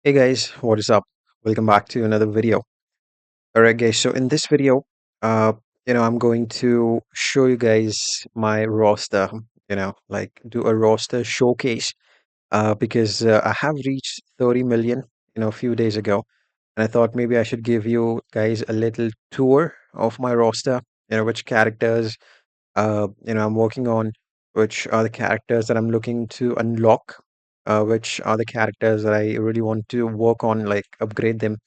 Hey guys, what is up? Welcome back to another video. All right, guys. So in this video, uh, I'm going to show you guys my roster. Like do a roster showcase. Because I have reached 30 million, a few days ago, and I thought maybe I should give you guys a little tour of my roster. Which characters, I'm working on, which are the characters that I'm looking to unlock, which are the characters that I really want to work on, like upgrade them.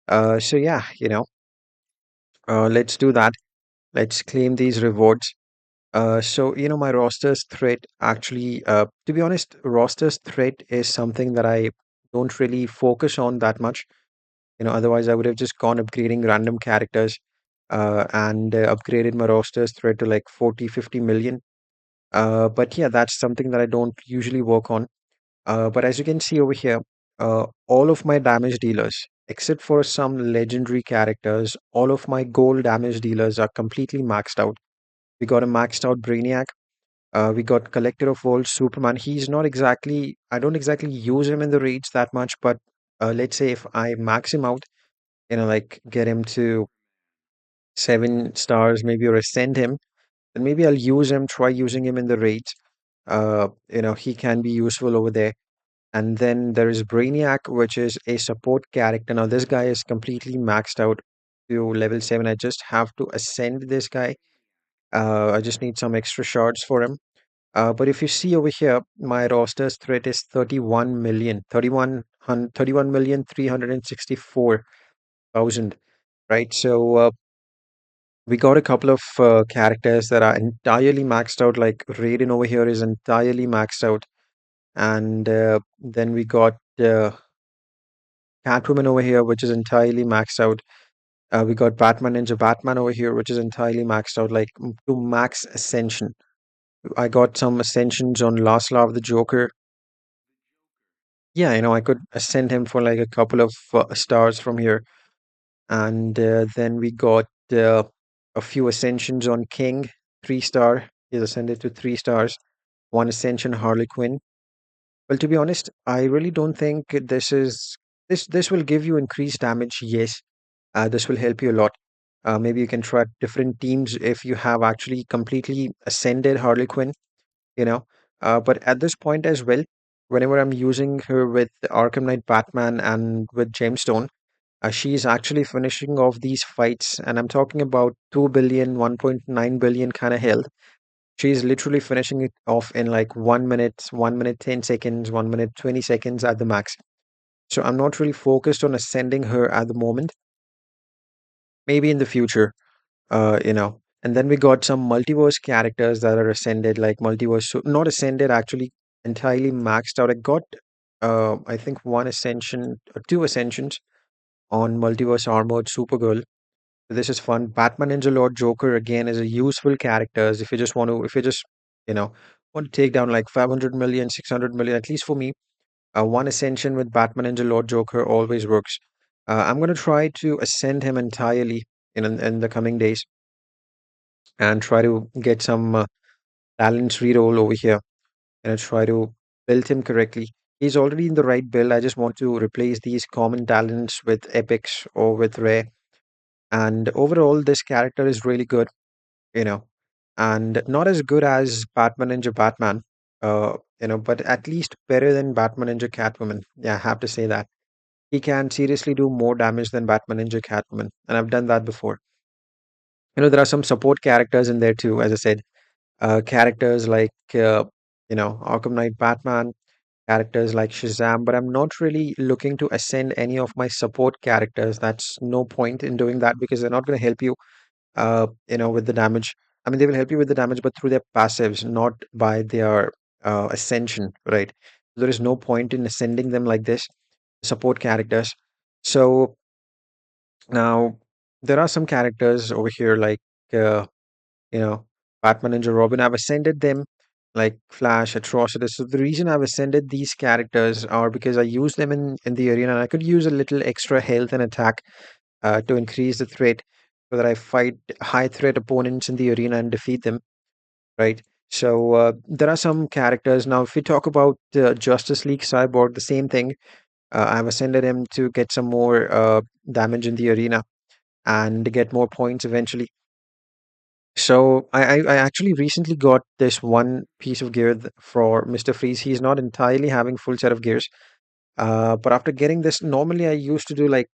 So yeah, let's do that. Let's claim these rewards. My roster's threat actually, to be honest, roster's threat is something that I don't really focus on that much. Otherwise I would have just gone upgrading random characters, and upgraded my roster's threat to like 40, 50 million. But yeah, that's something that I don't usually work on. But as you can see over here, all of my damage dealers, except for some legendary characters, all of my gold damage dealers are completely maxed out. We got a maxed out Brainiac. We got Collector of Worlds Superman. He's not exactly, I don't exactly use him in the raids that much, but let's say if I max him out, like get him to 7 stars maybe, or ascend him, then maybe I'll use him, try using him in the raids. He can be useful over there. And then there is Brainiac, which is a support character. Now, this guy is completely maxed out to level 7. I just have to ascend this guy. I just need some extra shards for him. But if you see over here, my roster's threat is 31 million, 364,000, right? So we got a couple of characters that are entirely maxed out, like Raiden over here is entirely maxed out. And then we got Catwoman over here, which is entirely maxed out. We got Batman Ninja Batman over here, which is entirely maxed out, like to max ascension. I got some ascensions on Last Law of the Joker. Yeah, I could ascend him for like a couple of stars from here. And then we got a few ascensions on King, 3 star. He's ascended to 3 stars. One ascension Harley Quinn. Well, to be honest, I really don't think this will give you increased damage. Yes, this will help you a lot. Maybe you can try different teams if you have actually completely ascended Harley Quinn, you know. But at this point as well, whenever I'm using her with Arkham Knight Batman and with Gemstone, she's actually finishing off these fights, and I'm talking about 2 billion, 1.9 billion kind of health. She's literally finishing it off in like 1 minute, 1 minute 10 seconds, 1 minute 20 seconds at the max. So I'm not really focused on ascending her at the moment. Maybe in the future, And then we got some multiverse characters that are ascended, like multiverse, so not ascended, actually entirely maxed out. I got, I think, one ascension or two ascensions on multiverse armored Supergirl. This is fun. Batman Ninja Lord Joker again is a useful character. If you just want to, if you just, you know, want to take down like 500 million, 600 million, at least for me, one ascension with Batman Ninja Lord Joker always works. I'm going to try to ascend him entirely in the coming days and try to get some talents reroll over here and try to build him correctly. He's already in the right build. I just want to replace these common talents with epics or with rare. And overall, this character is really good, you know, and not as good as Batman Ninja Batman, but at least better than Batman Ninja Catwoman. Yeah, I have to say that. He can seriously do more damage than Batman Ninja Catwoman, and I've done that before. There are some support characters in there too, as I said. Characters like, Arkham Knight Batman, characters like Shazam, but I'm not really looking to ascend any of my support characters. That's no point in doing that because they're not going to help you, with the damage. I mean, they will help you with the damage, but through their passives, not by their ascension, right? There is no point in ascending them like this, support characters. So now there are some characters over here like, uh, you know, Batman and Robin. I've ascended them like Flash, Atrocitus. So the reason I've ascended these characters are because I use them in the arena, and I could use a little extra health and attack to increase the threat so that I fight high threat opponents in the arena and defeat them, right? So there are some characters. Now, if we talk about Justice League Cyborg, the same thing. I've ascended him to get some more damage in the arena and get more points eventually. So I actually recently got this one piece of gear for Mr. Freeze. He's not entirely having full set of gears. But after getting this, normally I used to do like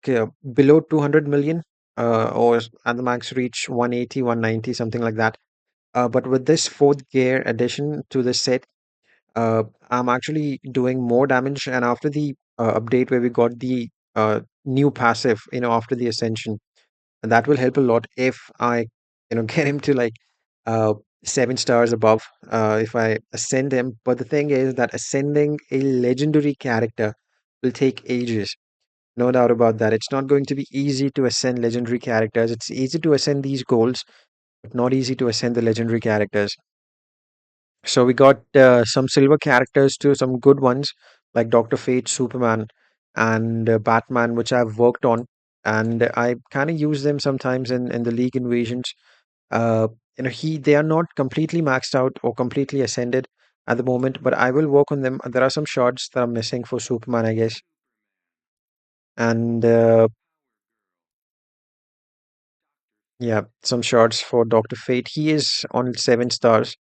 below 200 million, or at the max reach 180, 190, something like that. But with this fourth gear addition to the set, uh, I'm actually doing more damage. And after the update where we got the new passive, after the ascension, and that will help a lot if I, get him to like uh, 7 stars above. If I ascend him, but the thing is that ascending a legendary character will take ages. No doubt about that. It's not going to be easy to ascend legendary characters. It's easy to ascend these goals, but not easy to ascend the legendary characters. So we got some silver characters too, some good ones like Doctor Fate, Superman, and Batman, which I've worked on, and I kind of use them sometimes in the League invasions. Uh, they are not completely maxed out or completely ascended at the moment, but I will work on them. There are some shards that I'm missing for Superman, I guess, and yeah, some shards for Doctor Fate. He is on 7 stars.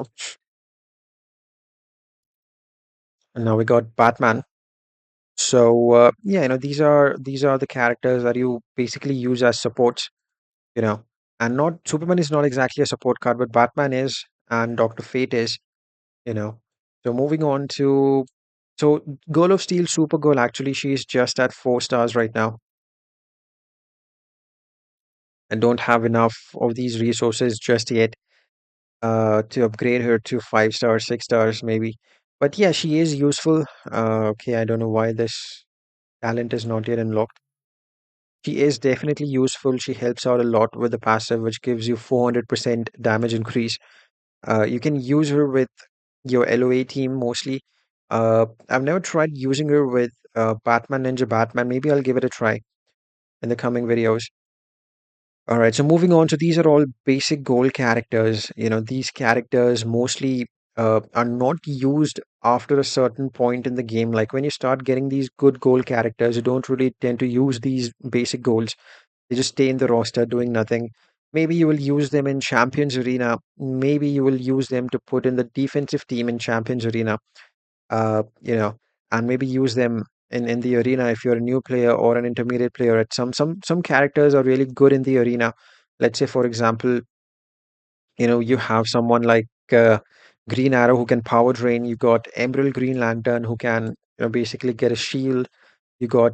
Oops. And now we got Batman. So yeah, these are the characters that you basically use as supports, you know. And not Superman is not exactly a support card, but Batman is, and Doctor Fate is, you know. So moving on to Girl of Steel, Supergirl. Actually, she's just at 4 stars right now, and don't have enough of these resources just yet to upgrade her to 5 stars, 6 stars maybe. But yeah, she is useful. Okay, I don't know why this talent is not yet unlocked. She is definitely useful. She helps out a lot with the passive, which gives you 400% damage increase. You can use her with your LOA team mostly. I've never tried using her with Batman Ninja Batman. Maybe I'll give it a try in the coming videos. All right, so moving on. So these are all basic goal characters. These characters mostly are not used after a certain point in the game. Like when you start getting these good goal characters, you don't really tend to use these basic goals. They just stay in the roster doing nothing. Maybe you will use them in Champions Arena. Maybe you will use them to put in the defensive team in Champions Arena. Uh, you know, and maybe use them in the arena if you're a new player or an intermediate player. At some characters are really good in the arena. Let's say, for example, you have someone like Green Arrow who can power drain. You got Emerald Green Lantern who can basically get a shield. You got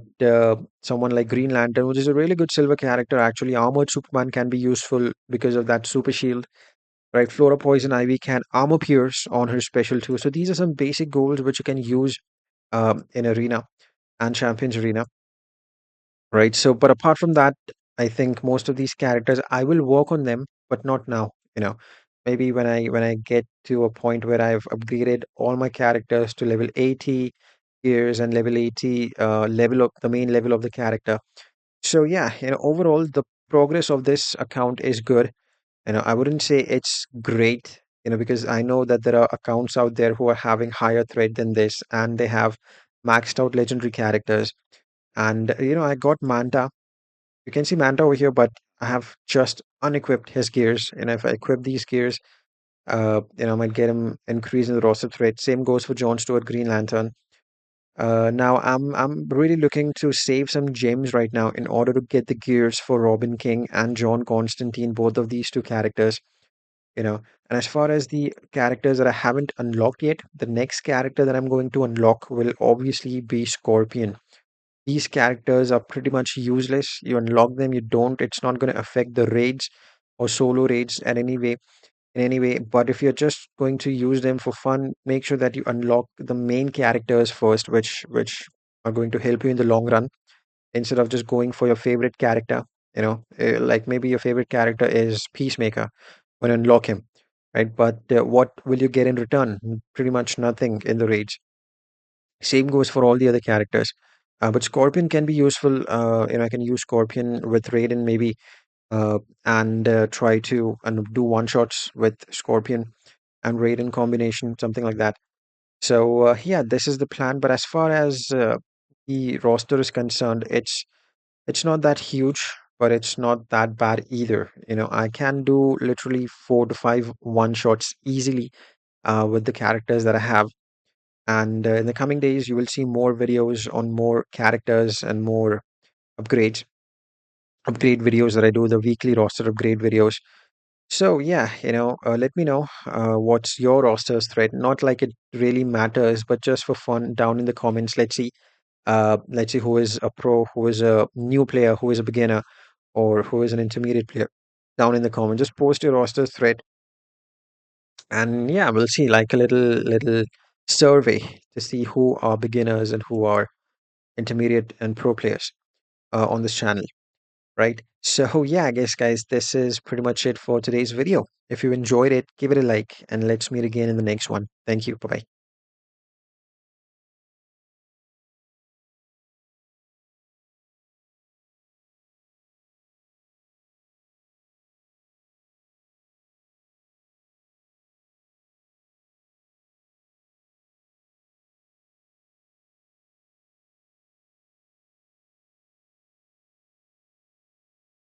someone like Green Lantern, which is a really good silver character. Actually, Armored Superman can be useful because of that super shield, right? Flora Poison Ivy can armor pierce on her special too. So these are some basic goals which you can use in Arena and Champions Arena, right? So, but apart from that, I think most of these characters, I will work on them, but not now. Maybe when I get to a point where I've upgraded all my characters to level 80 gears and level 80 level of the main level of the character. So yeah, overall the progress of this account is good. I wouldn't say it's great, because I know that there are accounts out there who are having higher threat than this, and they have maxed out legendary characters. And I got Manta. You can see Manta over here, but I have just unequipped his gears. And if I equip these gears, I might get him increase in the roster threat. Same goes for John Stewart, Green Lantern. Now I'm really looking to save some gems right now in order to get the gears for Robin King and John Constantine, both of these two characters. you know and as far as the characters that I haven't unlocked yet, the next character that I'm going to unlock will obviously be Scorpion. These characters are pretty much useless. You unlock them, you don't, it's not going to affect the raids or solo raids in any way. But if you're just going to use them for fun, make sure that you unlock the main characters first, which are going to help you in the long run, instead of just going for your favorite character. Like maybe your favorite character is Peacemaker, when unlock him, right? But what will you get in return? Pretty much nothing in the raids. Same goes for all the other characters. But Scorpion can be useful. I can use Scorpion with Raiden maybe, and try to do one shots with Scorpion and Raiden combination, something like that. So yeah, this is the plan. But as far as the roster is concerned, it's not that huge, but it's not that bad either. I can do literally 4 to 5 one shots easily with the characters that I have. And in the coming days, you will see more videos on more characters and more upgrades, upgrade videos that I do, the weekly roster upgrade videos. So yeah, let me know what's your roster's thread. Not like it really matters, but just for fun, down in the comments. Let's see who is a pro, who is a new player, who is a beginner, or who is an intermediate player. Down in the comments, just post your roster's thread, and yeah, we'll see like a little survey to see who are beginners and who are intermediate and pro players on this channel. Right? So, yeah, I guess, guys, this is pretty much it for today's video. If you enjoyed it, give it a like and let's meet again in the next one. Thank you. Bye bye.